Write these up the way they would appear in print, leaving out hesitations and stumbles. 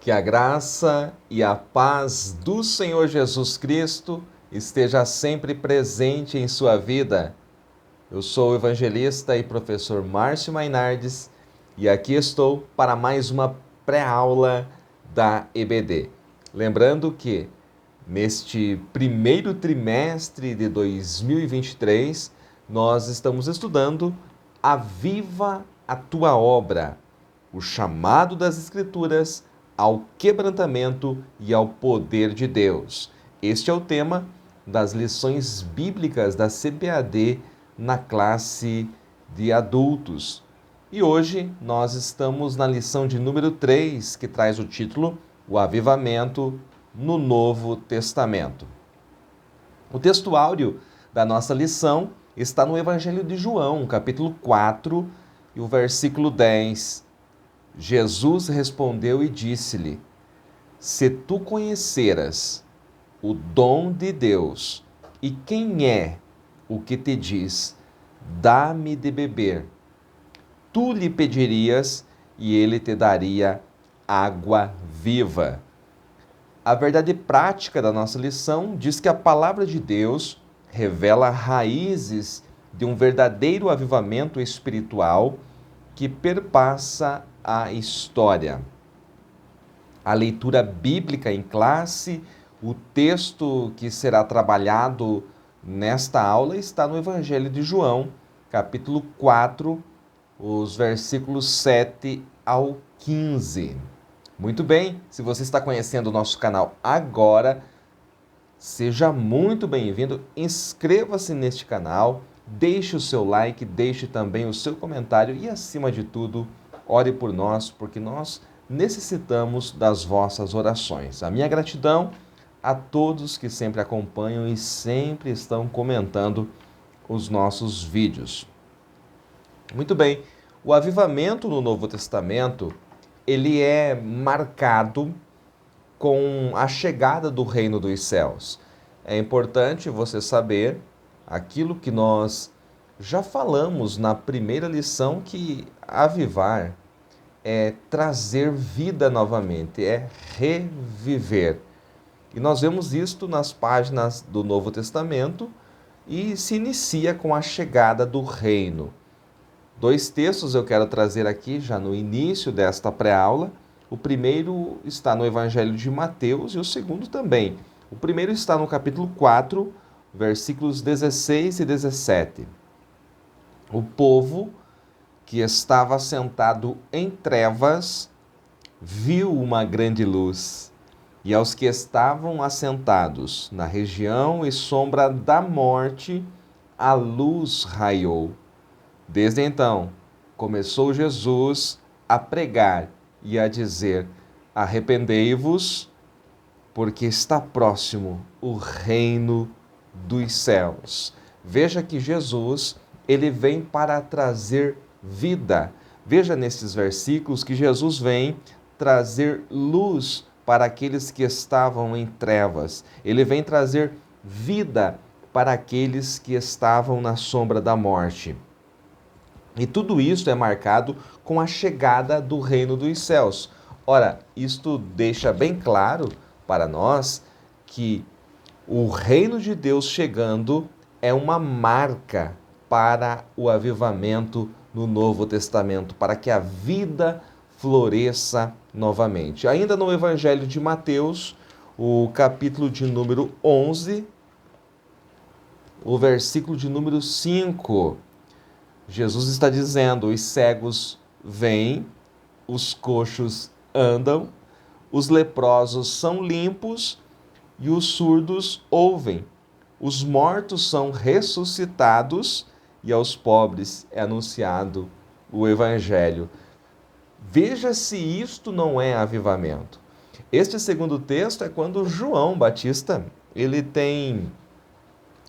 Que a graça e a paz do Senhor Jesus Cristo esteja sempre presente em sua vida. Eu sou o evangelista e professor Márcio Mainardes e aqui estou para mais uma pré-aula da EBD. Lembrando que neste primeiro trimestre de 2023 nós estamos estudando Aviva a Tua Obra, o chamado das Escrituras ao quebrantamento e ao poder de Deus. Este é o tema das lições bíblicas da CPAD na classe de adultos. E hoje nós estamos na lição de número 3, que traz o título O Avivamento no Novo Testamento. O texto áureo da nossa lição está no Evangelho de João, capítulo 4, e o versículo 10. Jesus respondeu e disse-lhe: Se tu conheceras o dom de Deus e quem é o que te diz, dá-me de beber, tu lhe pedirias e ele te daria água viva. A verdade prática da nossa lição diz que a palavra de Deus revela raízes de um verdadeiro avivamento espiritual que perpassa a história. A leitura bíblica em classe, o texto que será trabalhado nesta aula está no Evangelho de João, capítulo 4, os versículos 7 ao 15. Muito bem, se você está conhecendo o nosso canal agora, seja muito bem-vindo, inscreva-se neste canal, deixe o seu like, deixe também o seu comentário e, acima de tudo, ore por nós, porque nós necessitamos das vossas orações. A minha gratidão a todos que sempre acompanham e sempre estão comentando os nossos vídeos. Muito bem, o avivamento no Novo Testamento, ele é marcado com a chegada do reino dos céus. É importante você saber aquilo que nós já falamos na primeira lição, que avivar é trazer vida novamente, é reviver. E nós vemos isto nas páginas do Novo Testamento e se inicia com a chegada do reino. Dois textos eu quero trazer aqui já no início desta pré-aula. O primeiro está no Evangelho de Mateus e o segundo também. O primeiro está no capítulo 4, versículos 16 e 17. O povo que estava sentado em trevas viu uma grande luz, e aos que estavam assentados na região e sombra da morte, a luz raiou. Desde então, começou Jesus a pregar e a dizer: arrependei-vos, porque está próximo o reino dos céus. Veja que Jesus, ele vem para trazer vida. Veja nesses versículos que Jesus vem trazer luz para aqueles que estavam em trevas. Ele vem trazer vida para aqueles que estavam na sombra da morte. E tudo isso é marcado com a chegada do reino dos céus. Ora, isto deixa bem claro para nós que o reino de Deus chegando é uma marca para o avivamento no Novo Testamento, para que a vida floresça novamente. Ainda no Evangelho de Mateus, o capítulo de número 11, o versículo de número 5, Jesus está dizendo: os cegos vêm, os coxos andam, os leprosos são limpos e os surdos ouvem. Os mortos são ressuscitados e aos pobres é anunciado o Evangelho. Veja se isto não é avivamento. Este segundo texto é quando João Batista ele tem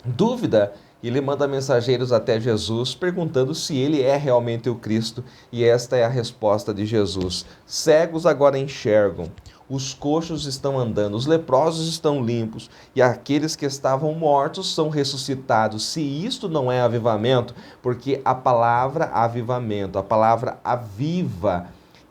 dúvida e ele manda mensageiros até Jesus perguntando se ele é realmente o Cristo, e esta é a resposta de Jesus: cegos agora enxergam, os coxos estão andando, os leprosos estão limpos e aqueles que estavam mortos são ressuscitados. Se isto não é avivamento, porque a palavra avivamento, a palavra aviva,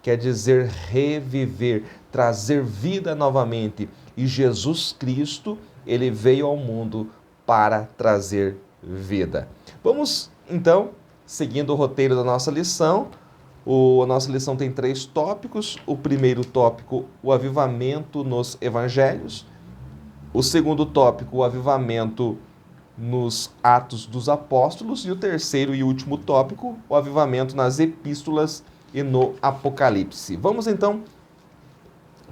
quer dizer reviver, trazer vida novamente. E Jesus Cristo, ele veio ao mundo para trazer vida. Vamos, então, seguindo o roteiro da nossa lição. A nossa lição tem 3 tópicos. O primeiro tópico, o avivamento nos evangelhos. O segundo tópico, o avivamento nos Atos dos Apóstolos. E o terceiro e último tópico, o avivamento nas epístolas e no Apocalipse. Vamos, então,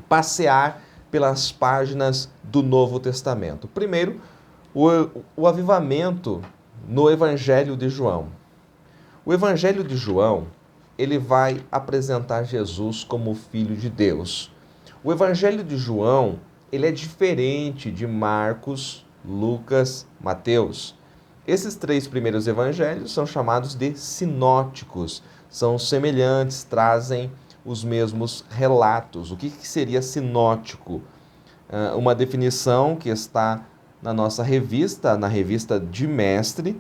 passear pelas páginas do Novo Testamento. Primeiro, o avivamento no Evangelho de João. O Evangelho de João, ele vai apresentar Jesus como Filho de Deus. O Evangelho de João, ele é diferente de Marcos, Lucas, Mateus. Esses 3 primeiros evangelhos são chamados de sinóticos. São semelhantes, trazem os mesmos relatos. O que seria sinótico? Uma definição que está na nossa revista, na revista de Mestre,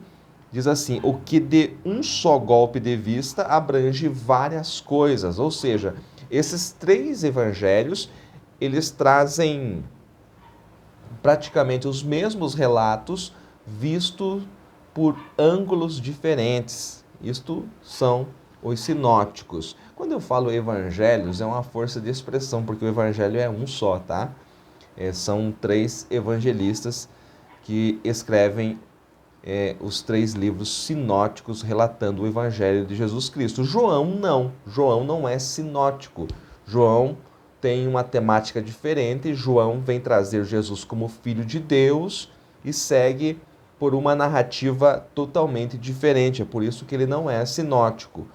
diz assim: o que de um só golpe de vista abrange várias coisas. Ou seja, esses 3 evangelhos, eles trazem praticamente os mesmos relatos, vistos por ângulos diferentes. Isto são os sinóticos. Quando eu falo evangelhos, é uma força de expressão, porque o evangelho é um só, tá? São 3 evangelistas que escrevem os 3 livros sinóticos relatando o evangelho de Jesus Cristo. João não é sinótico. João tem uma temática diferente. João vem trazer Jesus como Filho de Deus e segue por uma narrativa totalmente diferente. É por isso que ele não é sinótico.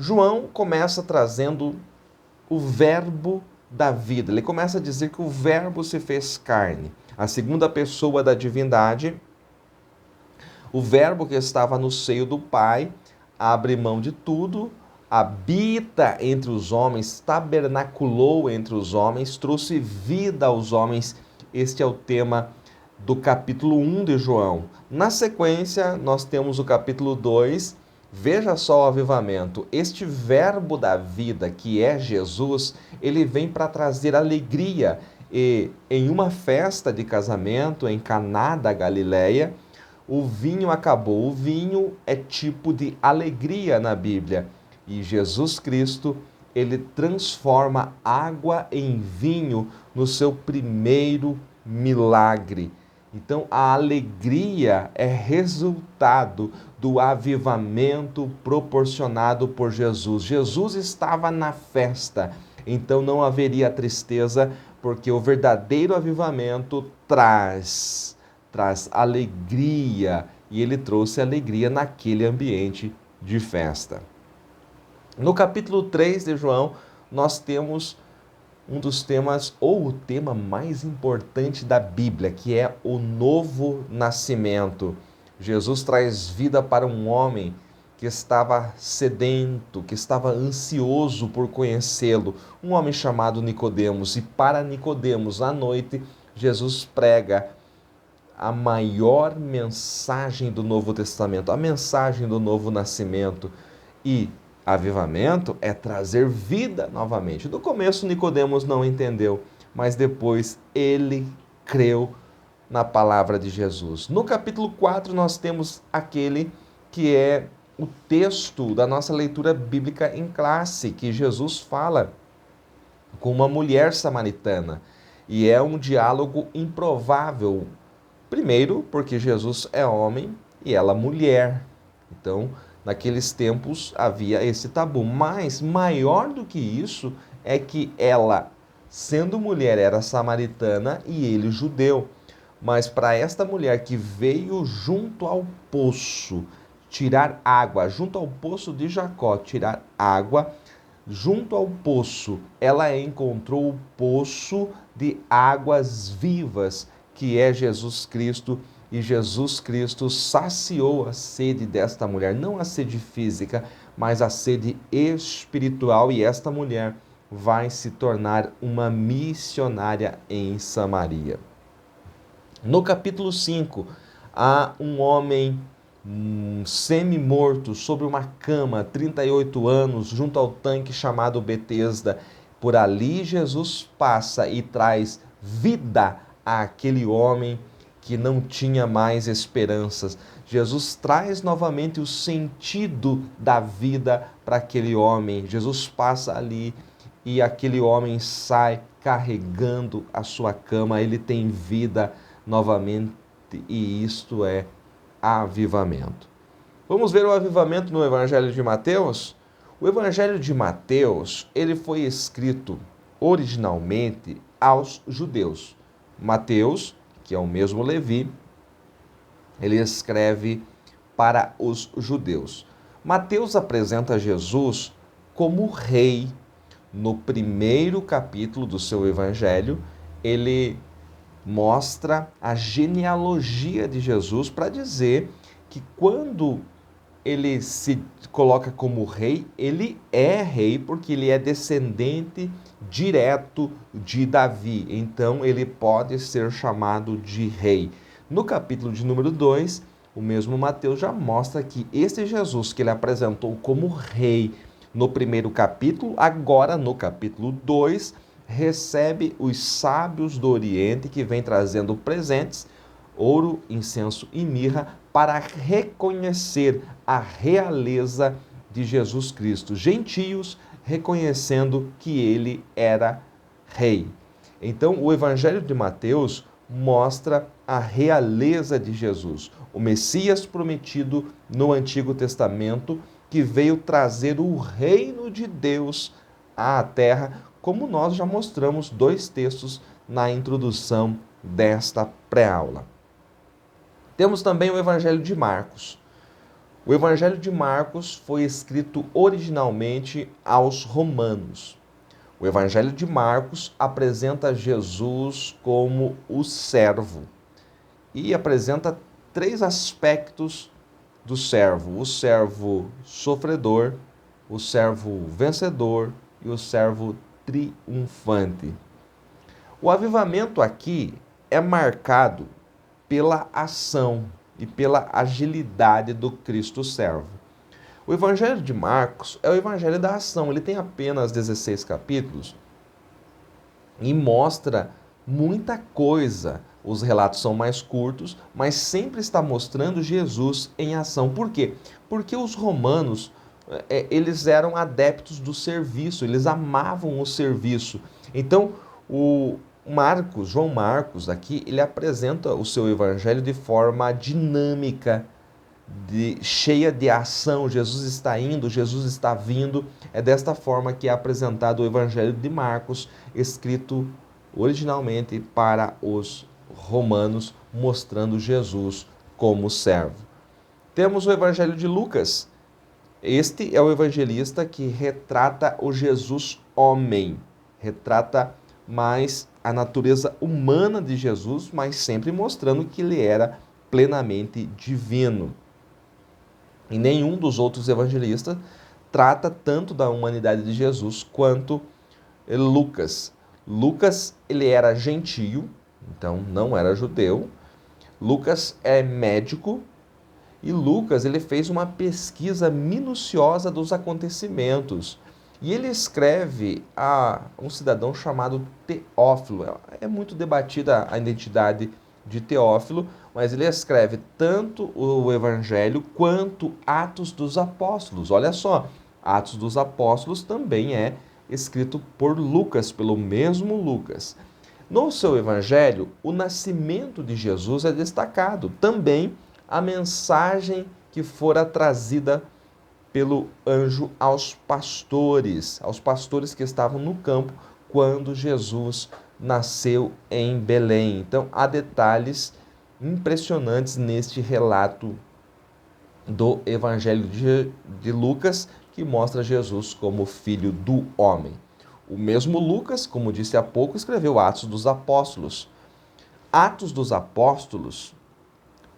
João começa trazendo o verbo da vida. Ele começa a dizer que o verbo se fez carne. A segunda pessoa da divindade, o verbo que estava no seio do Pai, abre mão de tudo, habita entre os homens, tabernaculou entre os homens, trouxe vida aos homens. Este é o tema do capítulo 1 de João. Na sequência, nós temos o capítulo 2. Veja só o avivamento. Este verbo da vida, que é Jesus, ele vem para trazer alegria. E em uma festa de casamento em Caná da Galileia, o vinho acabou. O vinho é tipo de alegria na Bíblia. E Jesus Cristo, ele transforma água em vinho no seu primeiro milagre. Então, a alegria é resultado do avivamento proporcionado por Jesus. Jesus estava na festa, então não haveria tristeza, porque o verdadeiro avivamento traz alegria, e ele trouxe alegria naquele ambiente de festa. No capítulo 3 de João, nós temos um dos temas, ou o tema mais importante da Bíblia, que é o novo nascimento. Jesus traz vida para um homem que estava sedento, que estava ansioso por conhecê-lo, um homem chamado Nicodemos. E para Nicodemos, à noite, Jesus prega a maior mensagem do Novo Testamento, a mensagem do novo nascimento. E avivamento é trazer vida novamente. No começo, Nicodemos não entendeu, mas depois ele creu na palavra de Jesus. No capítulo 4, nós temos aquele que é o texto da nossa leitura bíblica em classe, que Jesus fala com uma mulher samaritana. E é um diálogo improvável. Primeiro, porque Jesus é homem e ela mulher. Então, naqueles tempos havia esse tabu, mas maior do que isso é que ela, sendo mulher, era samaritana e ele judeu. Mas para esta mulher que veio junto ao poço tirar água, junto ao poço de Jacó tirar água, junto ao poço ela encontrou o poço de águas vivas, que é Jesus Cristo. E Jesus Cristo saciou a sede desta mulher, não a sede física, mas a sede espiritual. E esta mulher vai se tornar uma missionária em Samaria. No capítulo 5, há um homem semi-morto, sobre uma cama, 38 anos, junto ao tanque chamado Betesda. Por ali Jesus passa e traz vida àquele homem que não tinha mais esperanças. Jesus traz novamente o sentido da vida para aquele homem. Jesus passa ali e aquele homem sai carregando a sua cama, ele tem vida novamente, e isto é avivamento. Vamos ver o avivamento no Evangelho de Mateus? O Evangelho de Mateus, ele foi escrito originalmente aos judeus. Mateus, que é o mesmo Levi, ele escreve para os judeus. Mateus apresenta Jesus como rei. No primeiro capítulo do seu evangelho, ele mostra a genealogia de Jesus para dizer que quando ele se coloca como rei, ele é rei porque ele é descendente direto de Davi. Então ele pode ser chamado de rei. No capítulo de número 2, o mesmo Mateus já mostra que esse Jesus que ele apresentou como rei no primeiro capítulo, agora no capítulo 2, recebe os sábios do Oriente que vêm trazendo presentes, ouro, incenso e mirra, para reconhecer a realeza de Jesus Cristo. Gentios reconhecendo que ele era rei. Então, o Evangelho de Mateus mostra a realeza de Jesus, o Messias prometido no Antigo Testamento, que veio trazer o reino de Deus à terra, como nós já mostramos 2 textos na introdução desta pré-aula. Temos também o Evangelho de Marcos. O Evangelho de Marcos foi escrito originalmente aos romanos. O Evangelho de Marcos apresenta Jesus como o servo e apresenta 3 aspectos do servo: o servo sofredor, o servo vencedor e o servo triunfante. O avivamento aqui é marcado pela ação e pela agilidade do Cristo servo. O Evangelho de Marcos é o Evangelho da ação, ele tem apenas 16 capítulos e mostra muita coisa. Os relatos são mais curtos, mas sempre está mostrando Jesus em ação. Por quê? Porque os romanos, eles eram adeptos do serviço, eles amavam o serviço. Então, João Marcos aqui, ele apresenta o seu evangelho de forma dinâmica, cheia de ação. Jesus está indo, Jesus está vindo. É desta forma que é apresentado o evangelho de Marcos, escrito originalmente para os romanos, mostrando Jesus como servo. Temos o evangelho de Lucas. Este é o evangelista que retrata o Jesus homem, retrata mais a natureza humana de Jesus, mas sempre mostrando que ele era plenamente divino. E nenhum dos outros evangelistas trata tanto da humanidade de Jesus quanto Lucas. Lucas, ele era gentio, então não era judeu. Lucas é médico e Lucas, ele fez uma pesquisa minuciosa dos acontecimentos. E ele escreve a um cidadão chamado Teófilo. É muito debatida a identidade de Teófilo, mas ele escreve tanto o Evangelho quanto Atos dos Apóstolos. Olha só, Atos dos Apóstolos também é escrito por Lucas, pelo mesmo Lucas. No seu Evangelho, o nascimento de Jesus é destacado. Também a mensagem que fora trazida pelo anjo aos pastores que estavam no campo quando Jesus nasceu em Belém. Então, há detalhes impressionantes neste relato do Evangelho de Lucas, que mostra Jesus como filho do homem. O mesmo Lucas, como disse há pouco, escreveu Atos dos Apóstolos. Atos dos Apóstolos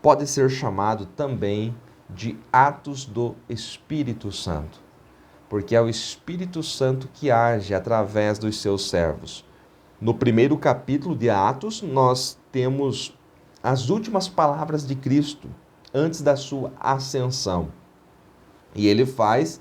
pode ser chamado também de Atos do Espírito Santo, porque é o Espírito Santo que age através dos seus servos. No primeiro capítulo de Atos, nós temos as últimas palavras de Cristo, antes da sua ascensão. E ele faz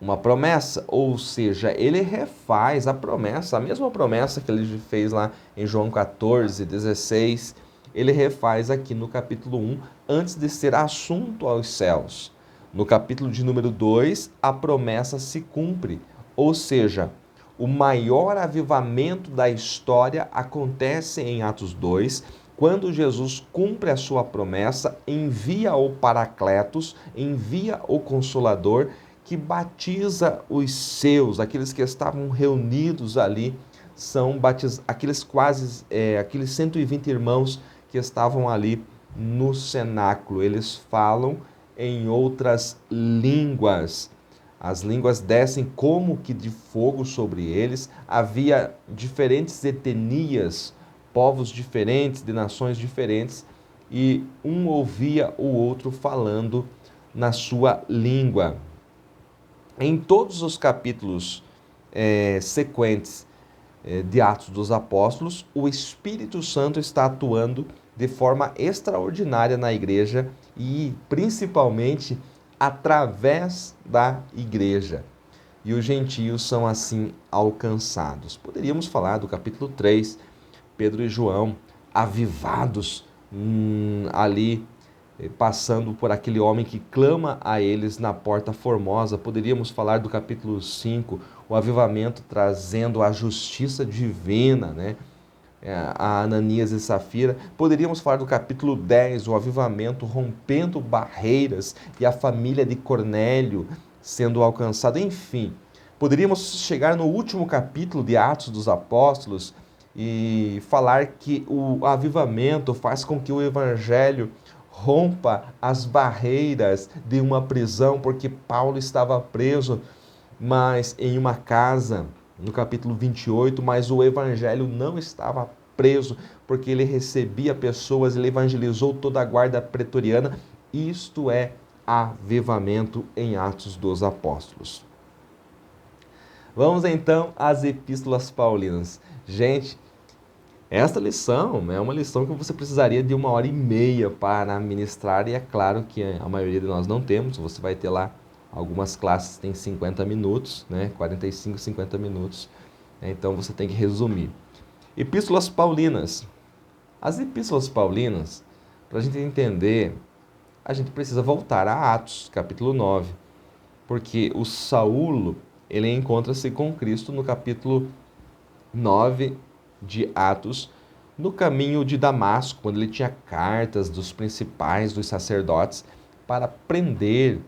uma promessa, ou seja, ele refaz a promessa, a mesma promessa que ele fez lá em João 14, 16, ele refaz aqui no capítulo 1, antes de ser assunto aos céus. No capítulo de número 2, a promessa se cumpre, ou seja, o maior avivamento da história acontece em Atos 2, quando Jesus cumpre a sua promessa, envia o Paracletos, envia o Consolador, que batiza os seus, aqueles que estavam reunidos ali, são aqueles aqueles 120 irmãos que estavam ali no cenáculo. Eles falam em outras línguas. As línguas descem como que de fogo sobre eles. Havia diferentes etnias, povos diferentes, de nações diferentes, e um ouvia o outro falando na sua língua. Em todos os capítulos sequentes de Atos dos Apóstolos, o Espírito Santo está atuando de forma extraordinária na igreja e principalmente através da igreja. E os gentios são assim alcançados. Poderíamos falar do capítulo 3, Pedro e João avivados ali, passando por aquele homem que clama a eles na Porta Formosa. Poderíamos falar do capítulo 5, o avivamento trazendo a justiça divina, né? A Ananias e Safira. Poderíamos falar do capítulo 10, o avivamento rompendo barreiras e a família de Cornélio sendo alcançada. Enfim, poderíamos chegar no último capítulo de Atos dos Apóstolos e falar que o avivamento faz com que o evangelho rompa as barreiras de uma prisão, porque Paulo estava preso, mas em uma casa, no capítulo 28, mas o evangelho não estava preso, porque ele recebia pessoas, ele evangelizou toda a guarda pretoriana. Isto é avivamento em Atos dos Apóstolos. Vamos então às epístolas paulinas. Gente, esta lição é uma lição que você precisaria de 1h30 para ministrar, e é claro que a maioria de nós não temos. Você vai ter lá algumas classes que têm 50 minutos, né? 45, 50 minutos. Então você tem que resumir. Epístolas paulinas. As epístolas paulinas, para a gente entender, a gente precisa voltar a Atos, capítulo 9. Porque o Saulo, ele encontra-se com Cristo no capítulo 9 de Atos, no caminho de Damasco, quando ele tinha cartas dos principais, dos sacerdotes, para prender,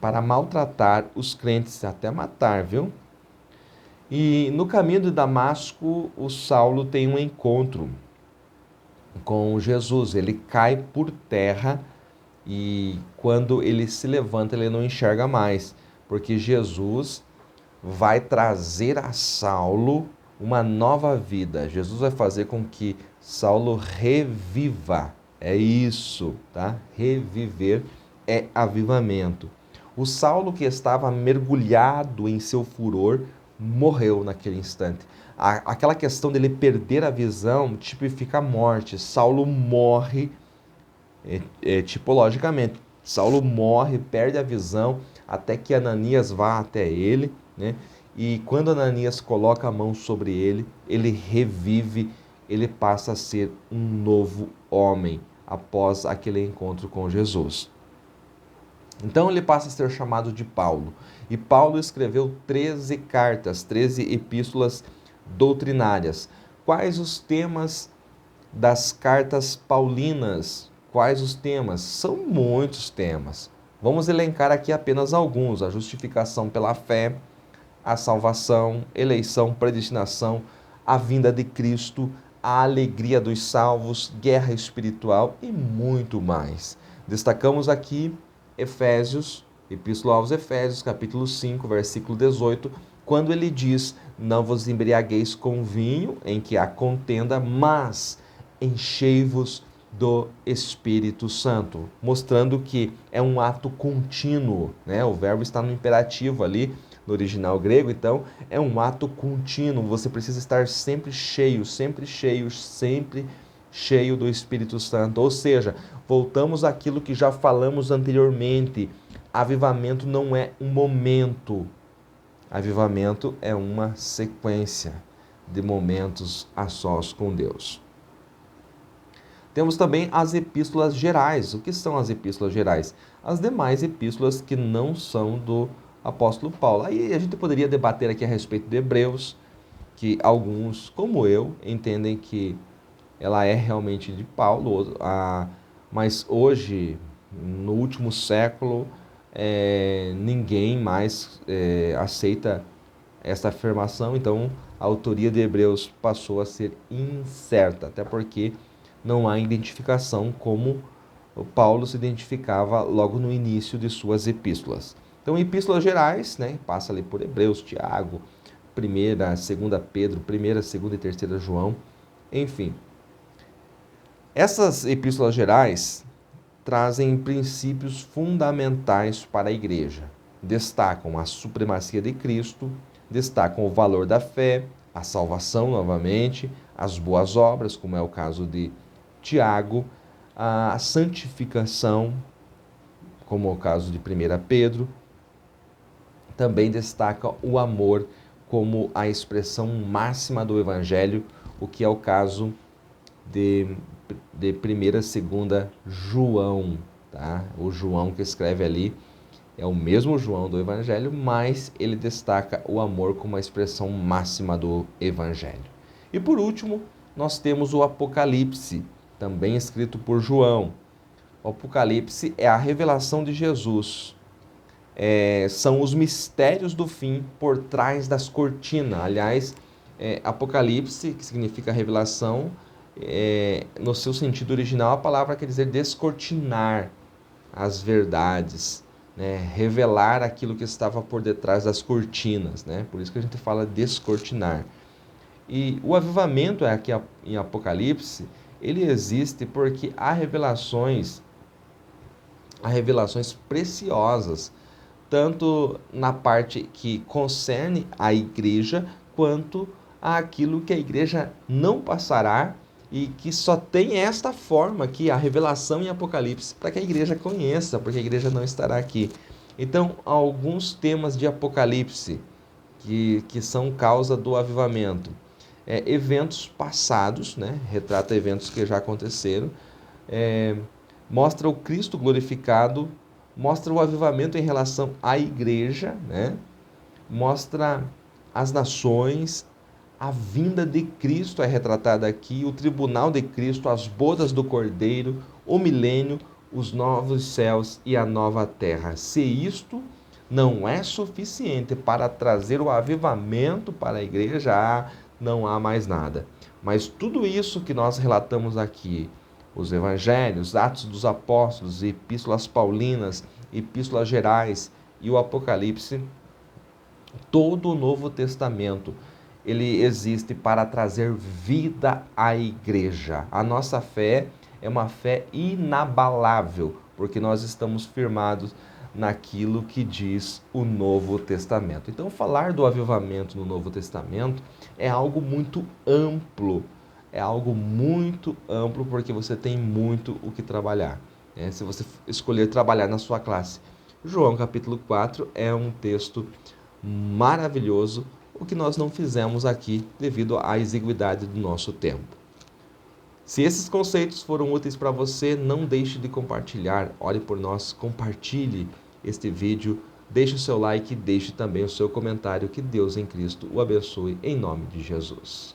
para maltratar os crentes, até matar, viu? E no caminho de Damasco, o Saulo tem um encontro com Jesus. Ele cai por terra e quando ele se levanta, ele não enxerga mais, porque Jesus vai trazer a Saulo uma nova vida. Jesus vai fazer com que Saulo reviva. É isso, tá? Reviver é avivamento. O Saulo, que estava mergulhado em seu furor, morreu naquele instante. Aquela questão dele perder a visão tipifica a morte. Saulo morre tipologicamente. Saulo morre, perde a visão, até que Ananias vá até ele, né? E quando Ananias coloca a mão sobre ele, ele revive, ele passa a ser um novo homem após aquele encontro com Jesus. Então ele passa a ser chamado de Paulo. E Paulo escreveu 13 cartas, 13 epístolas doutrinárias. Quais os temas das cartas paulinas? Quais os temas? São muitos temas. Vamos elencar aqui apenas alguns: a justificação pela fé, a salvação, eleição, predestinação, a vinda de Cristo, a alegria dos salvos, guerra espiritual e muito mais. Destacamos aqui Efésios, Epístola aos Efésios, capítulo 5, versículo 18, quando ele diz: não vos embriagueis com vinho, em que há contenda, mas enchei-vos do Espírito Santo, mostrando que é um ato contínuo, né? O verbo está no imperativo ali, no original grego, então é um ato contínuo. Você precisa estar sempre cheio, sempre cheio, sempre cheio do Espírito Santo. Ou seja, voltamos àquilo que já falamos anteriormente. Avivamento não é um momento. Avivamento é uma sequência de momentos a sós com Deus. Temos também as epístolas gerais. O que são as epístolas gerais? As demais epístolas que não são do apóstolo Paulo. Aí a gente poderia debater aqui a respeito de Hebreus, que alguns, como eu, entendem que ela é realmente de Paulo, mas hoje, no último século, ninguém mais aceita essa afirmação, então a autoria de Hebreus passou a ser incerta, até porque não há identificação como o Paulo se identificava logo no início de suas epístolas. Então, epístolas gerais, né, passa ali por Hebreus, Tiago, 1ª, 2ª Pedro, 1ª, 2ª e 3ª João, enfim. Essas epístolas gerais trazem princípios fundamentais para a igreja. Destacam a supremacia de Cristo, destacam o valor da fé, a salvação novamente, as boas obras, como é o caso de Tiago, a santificação, como é o caso de 1 Pedro. Também destaca o amor como a expressão máxima do Evangelho, o que é o caso de 1ª, 2ª João. Tá? O João que escreve ali é o mesmo João do Evangelho, mas ele destaca o amor como a expressão máxima do Evangelho. E por último, nós temos o Apocalipse, também escrito por João. O Apocalipse é a revelação de Jesus. São os mistérios do fim por trás das cortinas. Aliás, Apocalipse, que significa revelação, no seu sentido original, a palavra quer dizer descortinar as verdades, né? Revelar aquilo que estava por detrás das cortinas, né? Por isso que a gente fala descortinar. E o avivamento aqui em Apocalipse, ele existe porque há revelações preciosas, tanto na parte que concerne a igreja, quanto àquilo que a igreja não passará e que só tem esta forma aqui, a revelação em Apocalipse, para que a igreja conheça, porque a igreja não estará aqui. Então, alguns temas de Apocalipse que são causa do avivamento. Eventos passados, né? Retrata eventos que já aconteceram, mostra o Cristo glorificado, mostra o avivamento em relação à igreja, né? Mostra as nações, a vinda de Cristo é retratada aqui, o tribunal de Cristo, as bodas do Cordeiro, o milênio, os novos céus e a nova terra. Se isto não é suficiente para trazer o avivamento para a igreja, não há mais nada. Mas tudo isso que nós relatamos aqui, os evangelhos, Atos dos Apóstolos, epístolas paulinas, epístolas gerais e o Apocalipse, todo o Novo Testamento, ele existe para trazer vida à igreja. A nossa fé é uma fé inabalável, porque nós estamos firmados naquilo que diz o Novo Testamento. Então, falar do avivamento no Novo Testamento é algo muito amplo. É algo muito amplo porque você tem muito o que trabalhar. Se você escolher trabalhar na sua classe. João capítulo 4 é um texto maravilhoso, o que nós não fizemos aqui devido à exiguidade do nosso tempo. Se esses conceitos foram úteis para você, não deixe de compartilhar. Ore por nós, compartilhe este vídeo, deixe o seu like, deixe também o seu comentário. Que Deus em Cristo o abençoe em nome de Jesus.